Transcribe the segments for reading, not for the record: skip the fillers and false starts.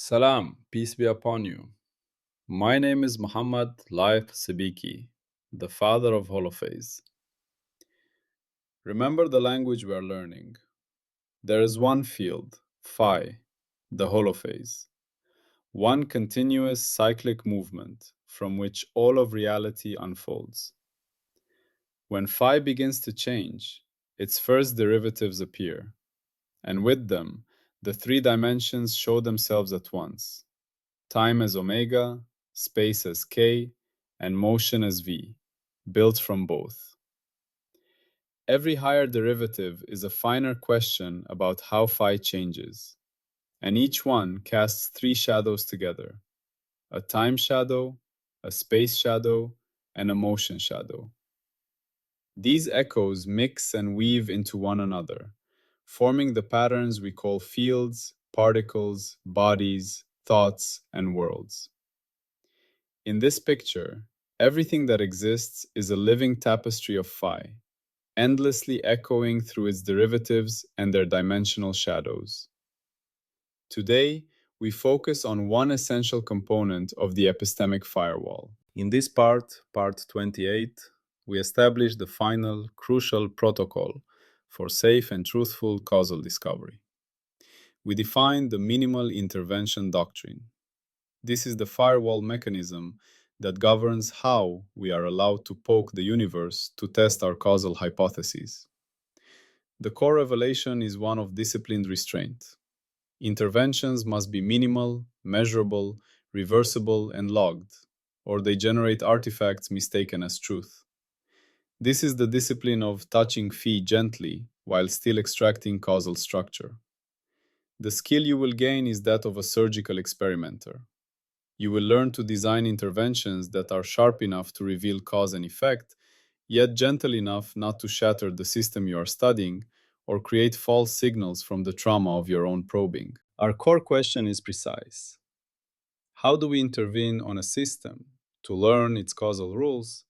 Salam, peace be upon you. My name is Mohammed Layiq Sediqi, the father of Holophase. Remember the language we are learning. There is one field, phi, the holophase, one continuous cyclic movement from which all of reality unfolds. When phi begins to change, its first derivatives appear, and with them, the three dimensions show themselves at once: time as omega, space as k, and motion as v, built from both. Every higher derivative is a finer question about how phi changes, and each one casts three shadows together: a time shadow, a space shadow, and a motion shadow. These echoes mix and weave into one another, forming the patterns we call fields, particles, bodies, thoughts, and worlds. In this picture, everything that exists is a living tapestry of phi, endlessly echoing through its derivatives and their dimensional shadows. Today, we focus on one essential component of the epistemic firewall. In this part 28, we establish the final, crucial protocol for safe and truthful causal discovery. We define the Minimal Intervention Doctrine. This is the firewall mechanism that governs how we are allowed to poke the universe to test our causal hypotheses. The core revelation is one of disciplined restraint. Interventions must be minimal, measurable, reversible, and logged, or they generate artifacts mistaken as truth. This is the discipline of touching phi gently while still extracting causal structure. The skill you will gain is that of a surgical experimenter. You will learn to design interventions that are sharp enough to reveal cause and effect, yet gentle enough not to shatter the system you are studying or create false signals from the trauma of your own probing. Our core question is precise. How do we intervene on a system to learn its causal rules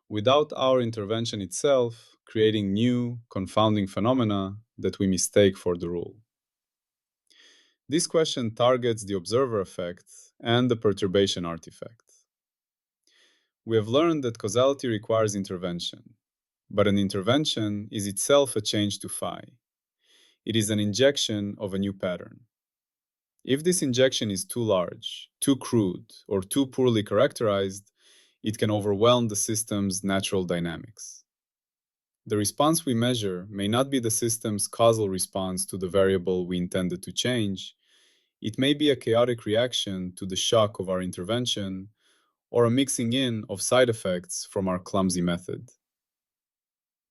without our intervention itself creating new, confounding phenomena that we mistake for the rule? This question targets the observer effect and the perturbation artifact. We have learned that causality requires intervention, but an intervention is itself a change to phi. It is an injection of a new pattern. If this injection is too large, too crude, or too poorly characterized, it can overwhelm the system's natural dynamics. The response we measure may not be the system's causal response to the variable we intended to change. It may be a chaotic reaction to the shock of our intervention, or a mixing in of side effects from our clumsy method.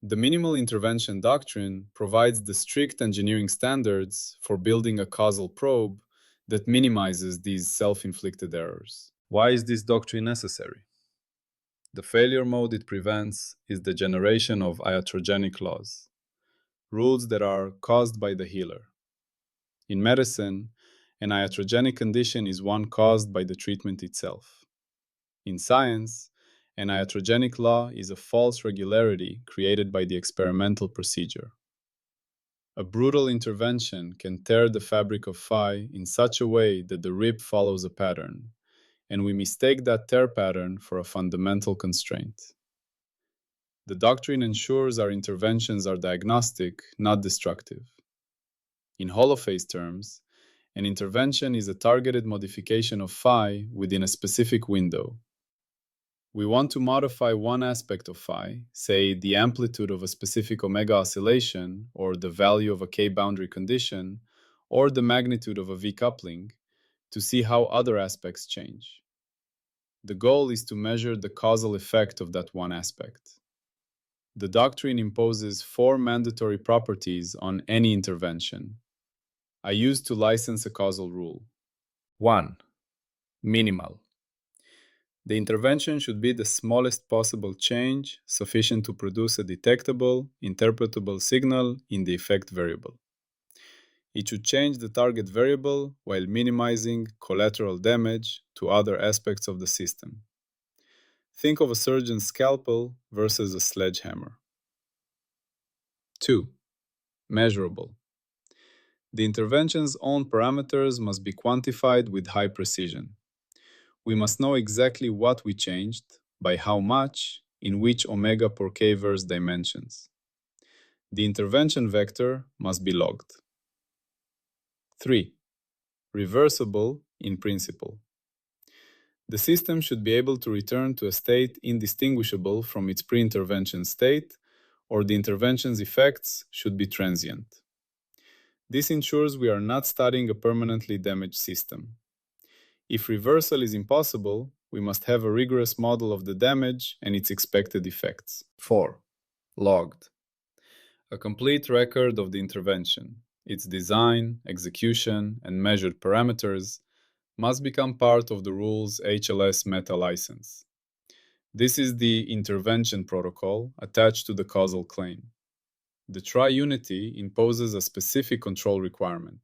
The Minimal Intervention Doctrine provides the strict engineering standards for building a causal probe that minimizes these self-inflicted errors. Why is this doctrine necessary? The failure mode it prevents is the generation of iatrogenic laws, rules that are caused by the healer. In medicine, an iatrogenic condition is one caused by the treatment itself. In science, an iatrogenic law is a false regularity created by the experimental procedure. A brutal intervention can tear the fabric of phi in such a way that the rip follows a pattern, and we mistake that tear pattern for a fundamental constraint. The doctrine ensures our interventions are diagnostic, not destructive. In holophase terms, an intervention is a targeted modification of phi within a specific window. We want to modify one aspect of phi, say the amplitude of a specific omega oscillation, or the value of a k-boundary condition, or the magnitude of a V coupling, to see how other aspects change. The goal is to measure the causal effect of that one aspect. The doctrine imposes 4 mandatory properties on any intervention. I use to license a causal rule. 1. Minimal. The intervention should be the smallest possible change, sufficient to produce a detectable, interpretable signal in the effect variable. It should change the target variable while minimizing collateral damage to other aspects of the system. Think of a surgeon's scalpel versus a sledgehammer. 2. Measurable. The intervention's own parameters must be quantified with high precision. We must know exactly what we changed, by how much, in which omega per k-verse dimensions. The intervention vector must be logged. 3. Reversible in principle. The system should be able to return to a state indistinguishable from its pre-intervention state, or the intervention's effects should be transient. This ensures we are not studying a permanently damaged system. If reversal is impossible, we must have a rigorous model of the damage and its expected effects. 4. Logged. A complete record of the intervention, its design, execution, and measured parameters must become part of the rule's HLS meta license. This is the intervention protocol attached to the causal claim. The triunity imposes a specific control requirement.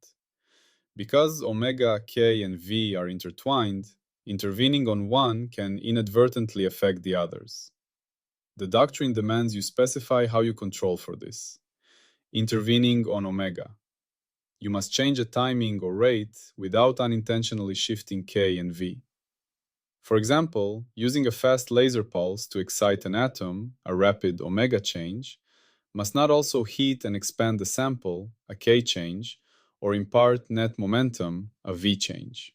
Because omega, k, and v are intertwined, intervening on one can inadvertently affect the others. The doctrine demands you specify how you control for this. Intervening on omega. You must change a timing or rate without unintentionally shifting k and v. For example, using a fast laser pulse to excite an atom, a rapid omega change, must not also heat and expand the sample, a k change, or impart net momentum, a v change.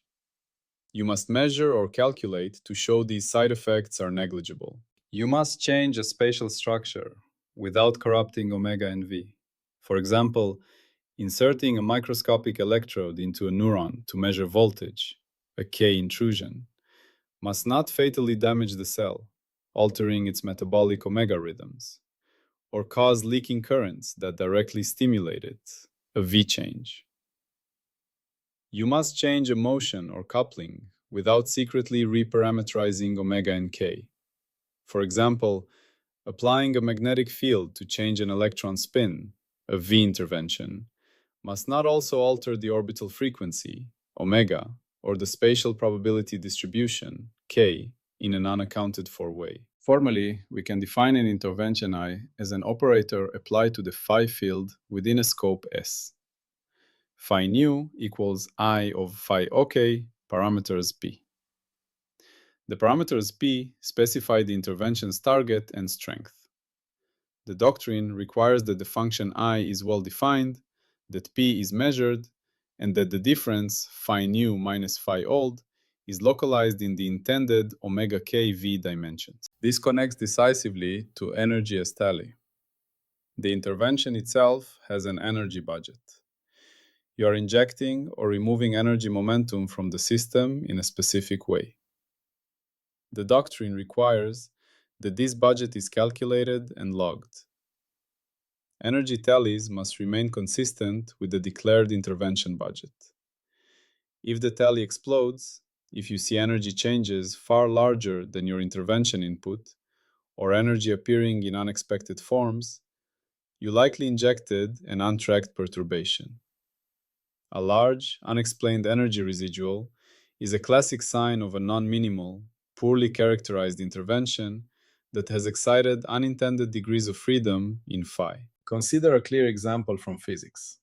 You must measure or calculate to show these side effects are negligible. You must change a spatial structure without corrupting omega and v. For example, inserting a microscopic electrode into a neuron to measure voltage, a K intrusion, must not fatally damage the cell, altering its metabolic omega rhythms, or cause leaking currents that directly stimulate it, a V change. You must change a motion or coupling without secretly reparameterizing omega and K. For example, applying a magnetic field to change an electron spin, a V intervention, must not also alter the orbital frequency, omega, or the spatial probability distribution, k, in an unaccounted-for way. Formally, we can define an intervention I as an operator applied to the phi field within a scope S. Phi nu equals I of phi OK, parameters P. The parameters P specify the intervention's target and strength. The doctrine requires that the function I is well defined, that P is measured, and that the difference, phi nu minus phi old, is localized in the intended omega k v dimensions. This connects decisively to energy as tally. The intervention itself has an energy budget. You are injecting or removing energy momentum from the system in a specific way. The doctrine requires that this budget is calculated and logged. Energy tallies must remain consistent with the declared intervention budget. If the tally explodes, if you see energy changes far larger than your intervention input, or energy appearing in unexpected forms, you likely injected an untracked perturbation. A large, unexplained energy residual is a classic sign of a non-minimal, poorly characterized intervention that has excited unintended degrees of freedom in phi. Consider a clear example from physics.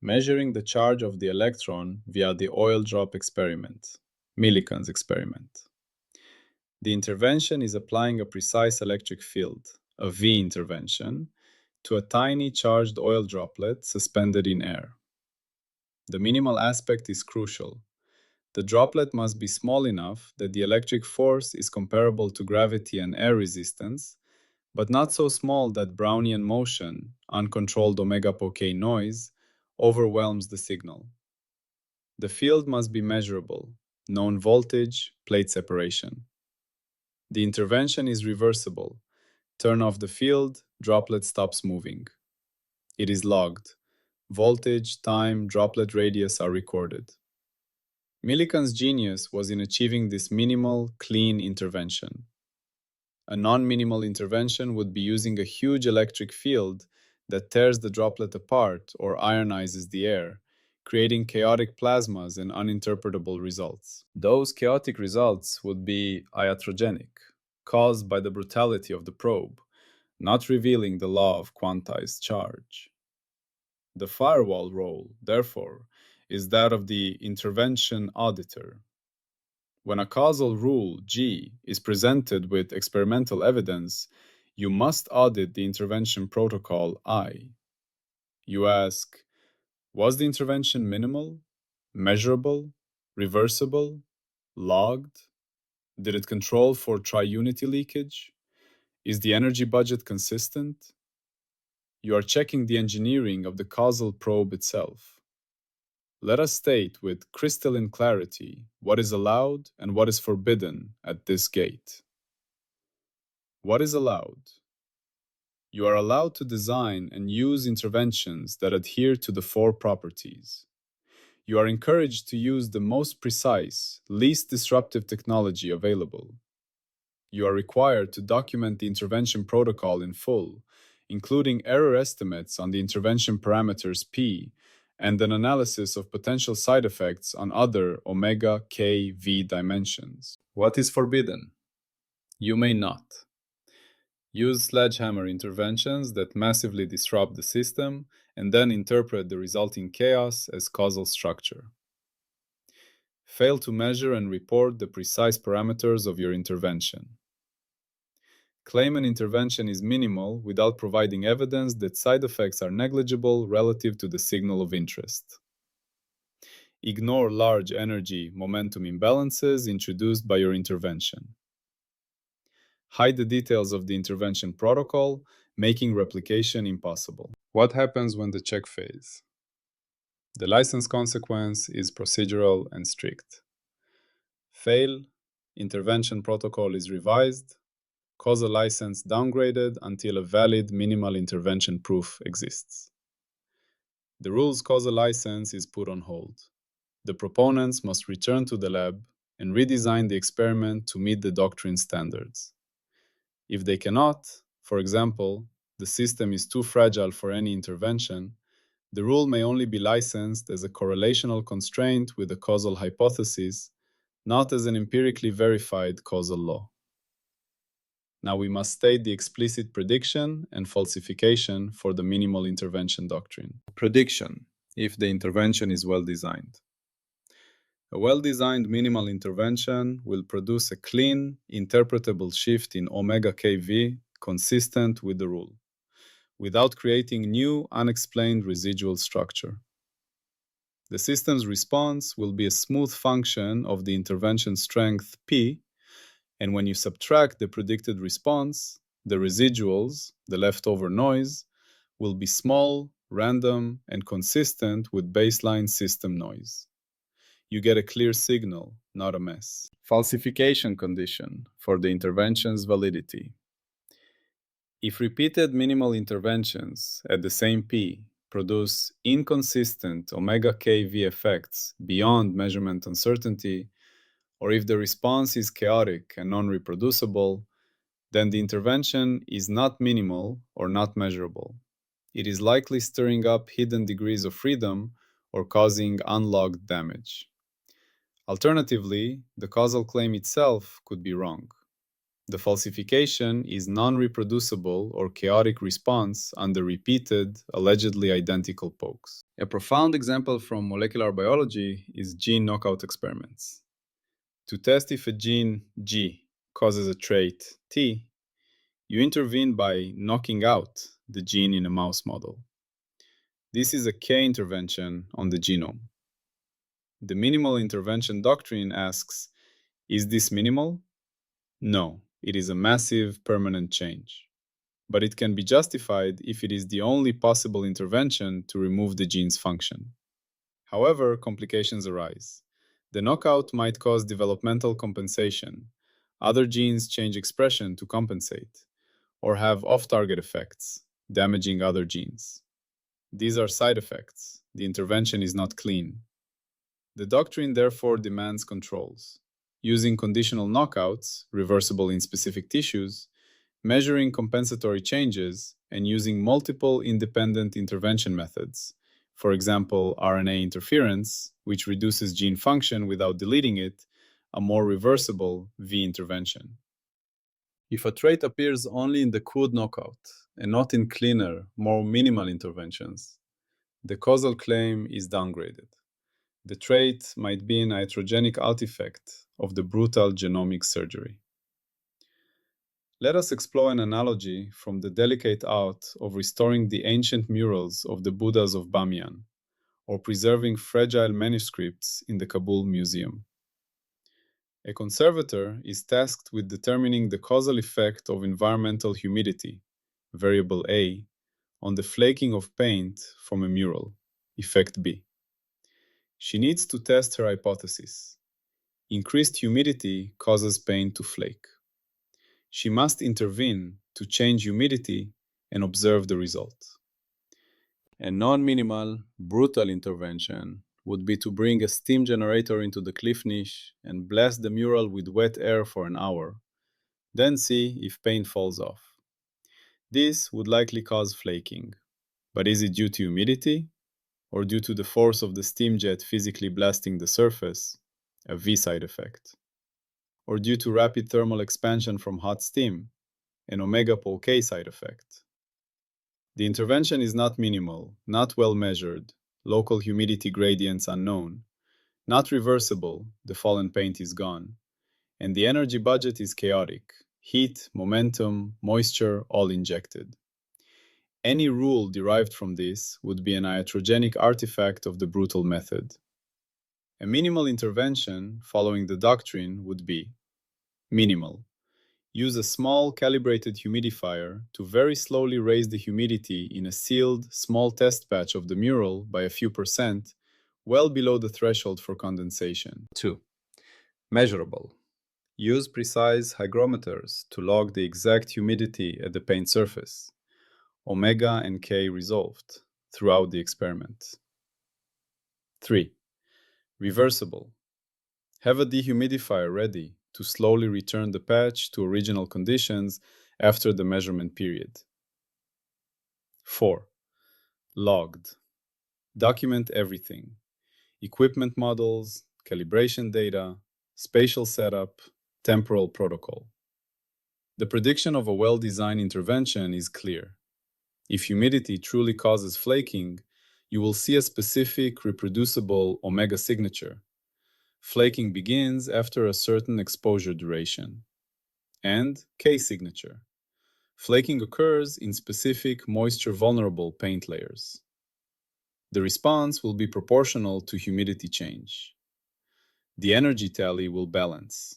Measuring the charge of the electron via the oil drop experiment, Millikan's experiment. The intervention is applying a precise electric field, a V intervention, to a tiny charged oil droplet suspended in air. The minimal aspect is crucial. The droplet must be small enough that the electric force is comparable to gravity and air resistance, but not so small that Brownian motion, uncontrolled omega per k noise, overwhelms the signal. The field must be measurable, known voltage, plate separation. The intervention is reversible. Turn off the field, droplet stops moving. It is logged. Voltage, time, droplet radius are recorded. Millikan's genius was in achieving this minimal, clean intervention. A non-minimal intervention would be using a huge electric field that tears the droplet apart or ionizes the air, creating chaotic plasmas and uninterpretable results. Those chaotic results would be iatrogenic, caused by the brutality of the probe, not revealing the law of quantized charge. The firewall role, therefore, is that of the intervention auditor. When a causal rule G is presented with experimental evidence, you must audit the intervention protocol I. You ask, was the intervention minimal, measurable, reversible, logged? Did it control for triunity leakage? Is the energy budget consistent? You are checking the engineering of the causal probe itself. Let us state with crystalline clarity what is allowed and what is forbidden at this gate. What is allowed? You are allowed to design and use interventions that adhere to the four properties. You are encouraged to use the most precise, least disruptive technology available. You are required to document the intervention protocol in full, including error estimates on the intervention parameters P and an analysis of potential side effects on other omega k v dimensions. What is forbidden? You may not use sledgehammer interventions that massively disrupt the system and then interpret the resulting chaos as causal structure. Fail to measure and report the precise parameters of your intervention. Claim an intervention is minimal without providing evidence that side effects are negligible relative to the signal of interest. Ignore large energy momentum imbalances introduced by your intervention. Hide the details of the intervention protocol, making replication impossible. What happens when the check fails? The license consequence is procedural and strict. Fail, intervention protocol is revised, causal license downgraded until a valid minimal intervention proof exists. The rule's causal license is put on hold. The proponents must return to the lab and redesign the experiment to meet the doctrine standards. If they cannot, for example, the system is too fragile for any intervention, the rule may only be licensed as a correlational constraint with a causal hypothesis, not as an empirically verified causal law. Now we must state the explicit prediction and falsification for the minimal intervention doctrine. Prediction, if the intervention is well designed. A well-designed minimal intervention will produce a clean, interpretable shift in omega kV consistent with the rule, without creating new, unexplained residual structure. The system's response will be a smooth function of the intervention strength P, and when you subtract the predicted response, the residuals, the leftover noise, will be small, random, and consistent with baseline system noise. You get a clear signal, not a mess. Falsification condition for the intervention's validity. If repeated minimal interventions at the same P produce inconsistent omega kV effects beyond measurement uncertainty, or if the response is chaotic and non-reproducible, then the intervention is not minimal or not measurable. It is likely stirring up hidden degrees of freedom or causing unlogged damage. Alternatively, the causal claim itself could be wrong. The falsification is non-reproducible or chaotic response under repeated, allegedly identical pokes. A profound example from molecular biology is gene knockout experiments. To test if a gene G causes a trait T, you intervene by knocking out the gene in a mouse model. This is a K intervention on the genome. The minimal intervention doctrine asks, is this minimal? No, it is a massive, permanent change. But it can be justified if it is the only possible intervention to remove the gene's function. However, complications arise. The knockout might cause developmental compensation. Other genes change expression to compensate, or have off-target effects, damaging other genes. These are side effects. The intervention is not clean. The doctrine therefore demands controls, using conditional knockouts, reversible in specific tissues, measuring compensatory changes, and using multiple independent intervention methods, for example, RNA interference, which reduces gene function without deleting it, a more reversible V intervention. If a trait appears only in the crude knockout and not in cleaner, more minimal interventions, The causal claim is downgraded. The trait might be an iatrogenic artifact of the brutal genomic surgery. Let us explore an analogy from the delicate art of restoring the ancient murals of the Buddhas of Bamiyan, or preserving fragile manuscripts in the Kabul Museum. A conservator is tasked with determining the causal effect of environmental humidity, variable A, on the flaking of paint from a mural, effect B. She needs to test her hypothesis. Increased humidity causes paint to flake. She must intervene to change humidity and observe the result. A non-minimal, brutal intervention would be to bring a steam generator into the cliff niche and blast the mural with wet air for an hour, then see if paint falls off. This would likely cause flaking, but is it due to humidity or due to the force of the steam jet physically blasting the surface, a V side effect, or due to rapid thermal expansion from hot steam, an omega pole K side effect? The intervention is not minimal, not well measured, local humidity gradients unknown, not reversible, the fallen paint is gone, and the energy budget is chaotic, heat, momentum, moisture, all injected. Any rule derived from this would be an iatrogenic artifact of the brutal method. A minimal intervention following the doctrine would be minimal. Use a small calibrated humidifier to very slowly raise the humidity in a sealed, small test patch of the mural by a few percent, well below the threshold for condensation. 2. Measurable. Use precise hygrometers to log the exact humidity at the paint surface, omega and K resolved, throughout the experiment. 3. Reversible. Have a dehumidifier ready to slowly return the patch to original conditions after the measurement period. 4. Logged. Document everything: equipment models, calibration data, spatial setup, temporal protocol. The prediction of a well-designed intervention is clear. If humidity truly causes flaking, you will see a specific, reproducible omega signature. Flaking begins after a certain exposure duration. And K signature. Flaking occurs in specific moisture-vulnerable paint layers. The response will be proportional to humidity change. The energy tally will balance.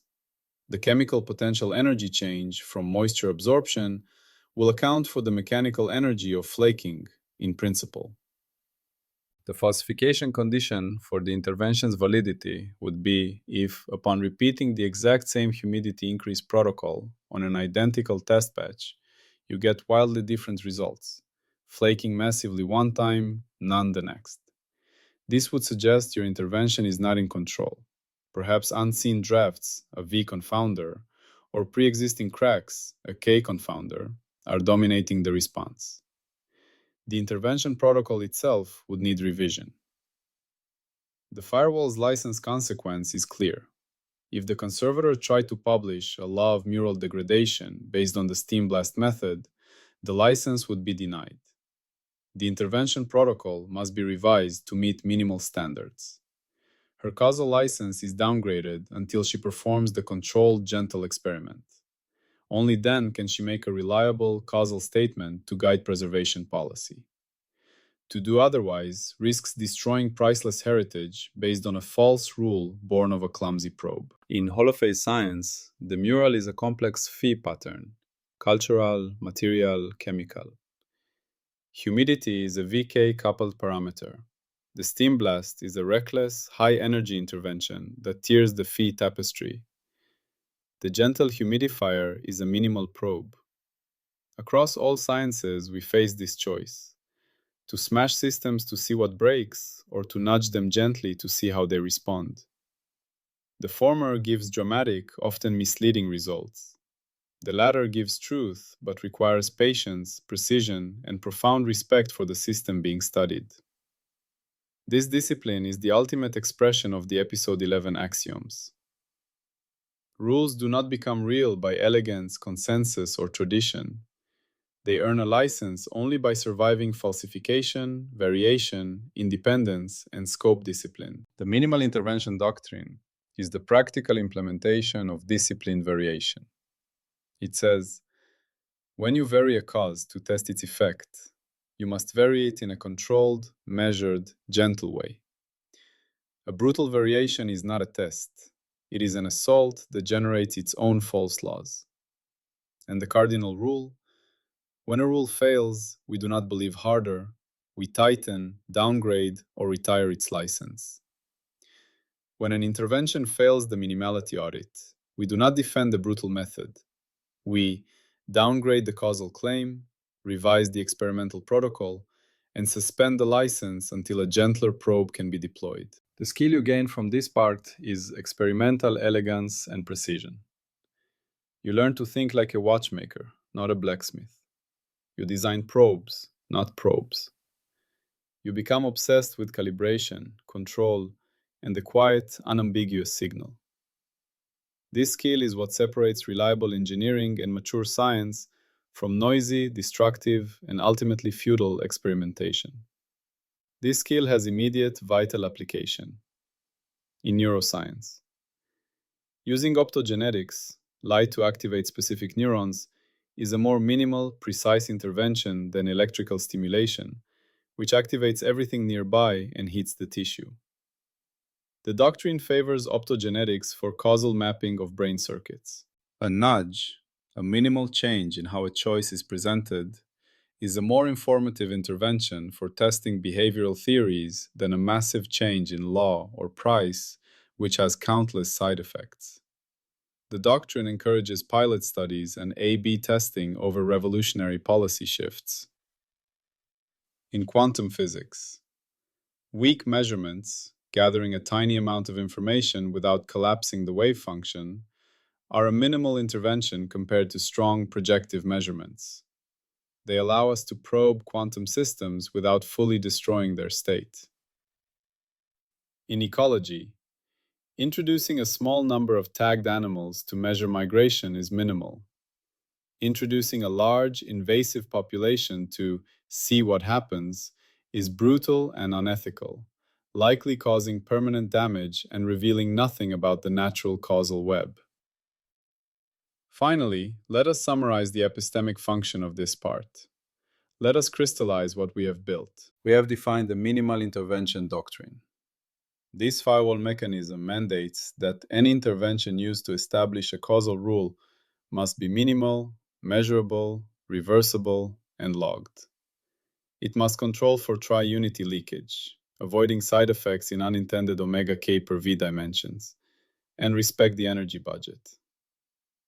The chemical potential energy change from moisture absorption will account for the mechanical energy of flaking, in principle. The falsification condition for the intervention's validity would be if, upon repeating the exact same humidity increase protocol on an identical test batch, you get wildly different results, flaking massively one time, none the next. This would suggest your intervention is not in control. Perhaps unseen drafts, a V confounder, or pre-existing cracks, a K confounder, are dominating the response. The intervention protocol itself would need revision. The firewall's license consequence is clear. If the conservator tried to publish a law of mural degradation based on the steam blast method, the license would be denied. The intervention protocol must be revised to meet minimal standards. Her causal license is downgraded until she performs the controlled, gentle experiment. Only then can she make a reliable causal statement to guide preservation policy. To do otherwise risks destroying priceless heritage based on a false rule born of a clumsy probe. In Holophase science, the mural is a complex phi pattern: cultural, material, chemical. Humidity is a VK coupled parameter. The steam blast is a reckless, high-energy intervention that tears the phi tapestry. The gentle humidifier is a minimal probe. Across all sciences, we face this choice: to smash systems to see what breaks, or to nudge them gently to see how they respond. The former gives dramatic, often misleading results. The latter gives truth, but requires patience, precision, and profound respect for the system being studied. This discipline is the ultimate expression of the Episode 11 axioms. Rules do not become real by elegance, consensus, or tradition. They earn a license only by surviving falsification, variation, independence, and scope discipline. The Minimal Intervention Doctrine is the practical implementation of disciplined variation. It says, when you vary a cause to test its effect, you must vary it in a controlled, measured, gentle way. A brutal variation is not a test. It is an assault that generates its own false laws. And the cardinal rule: when a rule fails, we do not believe harder, we tighten, downgrade, or retire its license. When an intervention fails the minimality audit, we do not defend the brutal method. We downgrade the causal claim, revise the experimental protocol, and suspend the license until a gentler probe can be deployed. The skill you gain from this part is experimental elegance and precision. You learn to think like a watchmaker, not a blacksmith. You design probes, not probes. You become obsessed with calibration, control, and the quiet, unambiguous signal. This skill is what separates reliable engineering and mature science from noisy, destructive, and ultimately futile experimentation. This skill has immediate, vital application in neuroscience. Using optogenetics, light to activate specific neurons, is a more minimal, precise intervention than electrical stimulation, which activates everything nearby and heats the tissue. The doctrine favors optogenetics for causal mapping of brain circuits. A nudge, a minimal change in how a choice is presented, is a more informative intervention for testing behavioral theories than a massive change in law or price, which has countless side effects. The doctrine encourages pilot studies and A/B testing over revolutionary policy shifts. In quantum physics, weak measurements, gathering a tiny amount of information without collapsing the wave function, are a minimal intervention compared to strong projective measurements. They allow us to probe quantum systems without fully destroying their state. In ecology, introducing a small number of tagged animals to measure migration is minimal. Introducing a large, invasive population to see what happens is brutal and unethical, likely causing permanent damage and revealing nothing about the natural causal web. Finally, let us summarize the epistemic function of this part. Let us crystallize what we have built. We have defined the Minimal Intervention Doctrine. This firewall mechanism mandates that any intervention used to establish a causal rule must be minimal, measurable, reversible, and logged. It must control for tri-unity leakage, avoiding side effects in unintended omega k per v dimensions, and respect the energy budget.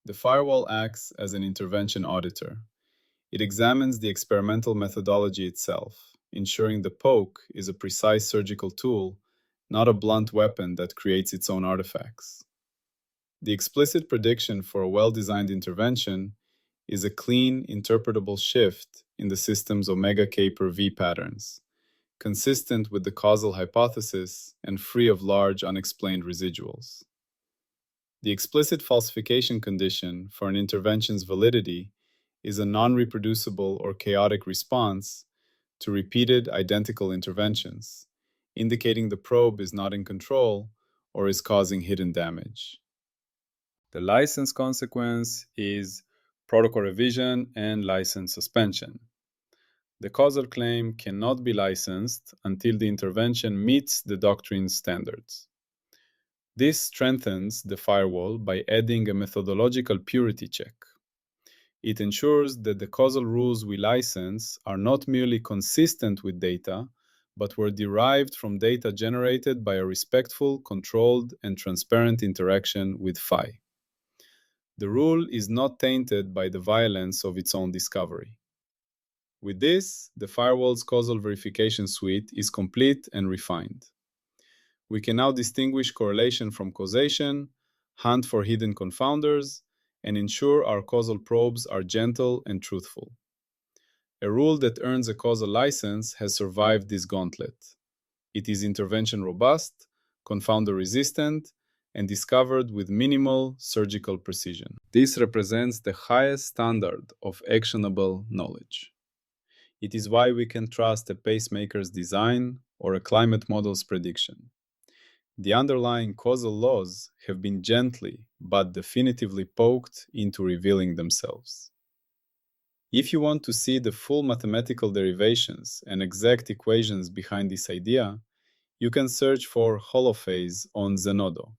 The firewall acts as an intervention auditor. It examines the experimental methodology itself, ensuring the poke is a precise surgical tool, not a blunt weapon that creates its own artifacts. The explicit prediction for a well-designed intervention is a clean, interpretable shift in the system's omega k per v patterns, consistent with the causal hypothesis and free of large unexplained residuals. The explicit falsification condition for an intervention's validity is a non-reproducible or chaotic response to repeated identical interventions, indicating the probe is not in control or is causing hidden damage. The license consequence is protocol revision and license suspension. The causal claim cannot be licensed until the intervention meets the doctrine's standards. This strengthens the firewall by adding a methodological purity check. It ensures that the causal rules we license are not merely consistent with data, but were derived from data generated by a respectful, controlled, and transparent interaction with phi. The rule is not tainted by the violence of its own discovery. With this, the firewall's causal verification suite is complete and refined. We can now distinguish correlation from causation, hunt for hidden confounders, and ensure our causal probes are gentle and truthful. A rule that earns a causal license has survived this gauntlet. It is intervention robust, confounder resistant, and discovered with minimal surgical precision. This represents the highest standard of actionable knowledge. It is why we can trust a pacemaker's design or a climate model's prediction. The underlying causal laws have been gently but definitively poked into revealing themselves. If you want to see the full mathematical derivations and exact equations behind this idea, you can search for Holophase on Zenodo.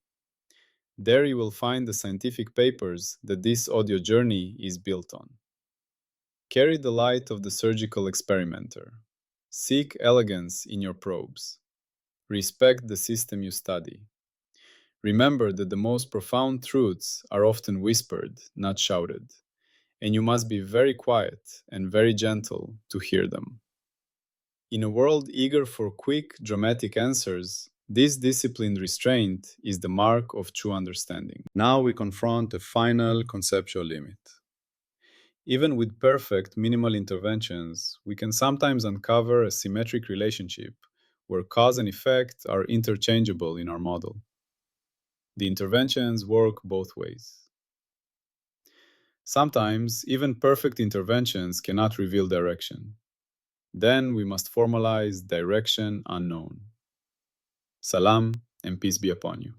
There you will find the scientific papers that this audio journey is built on. Carry the light of the surgical experimenter. Seek elegance in your probes. Respect the system you study. Remember that the most profound truths are often whispered, not shouted, and you must be very quiet and very gentle to hear them. In a world eager for quick, dramatic answers, this disciplined restraint is the mark of true understanding. Now we confront a final conceptual limit. Even with perfect minimal interventions, we can sometimes uncover a symmetric relationship where cause and effect are interchangeable in our model. The interventions work both ways. Sometimes, even perfect interventions cannot reveal direction. Then we must formalize direction unknown. Salam and peace be upon you.